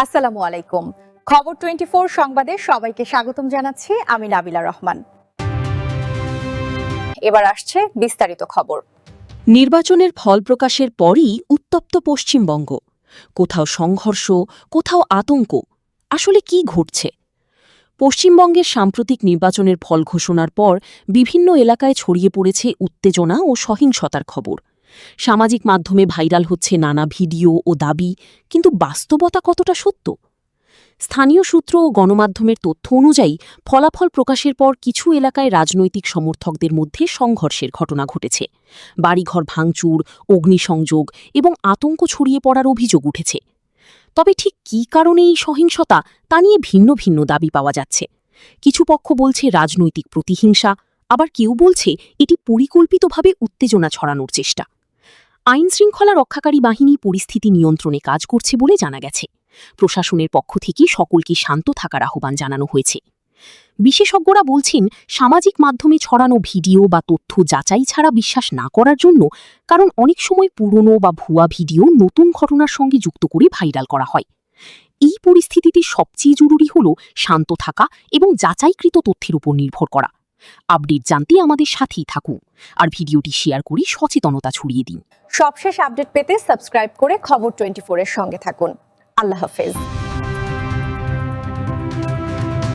আসসালামু আলাইকুম। খবর 24 সংবাদে সবাইকে স্বাগতম জানাচ্ছি আমি নাবিলা রহমান। এবার আসছে বিস্তারিত খবর। নির্বাচনের ফল প্রকাশের পরই উত্তপ্ত পশ্চিমবঙ্গ। কোথাও সংঘর্ষ, কোথাও আতঙ্ক। আসলে কি ঘটছে? পশ্চিমবঙ্গের সাম্প্রতিক নির্বাচনের ফল ঘোষণার পর বিভিন্ন এলাকায় ছড়িয়ে পড়েছে উত্তেজনা ও সহিংসতার খবর। সামাজিক মাধ্যমে ভাইরাল হচ্ছে নানা ভিডিও ও দাবি, কিন্তু বাস্তবতা কতটা সত্য? স্থানীয় সূত্র ও গণমাধ্যমের তথ্য অনুযায়ী ফলাফল প্রকাশের পর কিছু এলাকায় রাজনৈতিক সমর্থকদের মধ্যে সংঘর্ষের ঘটনা ঘটেছে। বাড়িঘর ভাঙচুর, অগ্নিসংযোগ এবং আতঙ্ক ছড়িয়ে পড়ার অভিযোগ উঠেছে। তবে ঠিক কী কারণে এই সহিংসতা তা নিয়ে ভিন্ন ভিন্ন দাবি পাওয়া যাচ্ছে। কিছু পক্ষ বলছে রাজনৈতিক প্রতিহিংসা, আবার কেউ বলছে এটি পরিকল্পিতভাবে উত্তেজনা ছড়ানোর চেষ্টা। আইনশৃঙ্খলা রক্ষাকারী বাহিনী পরিস্থিতি নিয়ন্ত্রণে কাজ করছে বলে জানা গেছে। প্রশাসনের পক্ষ থেকে সকলকে শান্ত থাকার আহ্বান জানানো হয়েছে। বিশেষজ্ঞরা বলছেন, সামাজিক মাধ্যমে ছড়ানো ভিডিও বা তথ্য যাচাই ছাড়া বিশ্বাস না করার জন্য, কারণ অনেক সময় পুরনো বা ভুয়া ভিডিও নতুন ঘটনার সঙ্গে যুক্ত করে ভাইরাল করা হয়। এই পরিস্থিতিতে সবচেয়ে জরুরি হল শান্ত থাকা এবং যাচাইকৃত তথ্যের উপর নির্ভর করা। আপডেট জানতে আমাদের সাথেই থাকুন আর ভিডিওটি শেয়ার করে সচেতনতা ছড়িয়ে দিন। সবশেষ আপডেট পেতে সাবস্ক্রাইব করে খবর 24 এর সঙ্গে থাকুন। আল্লাহ হাফেজ।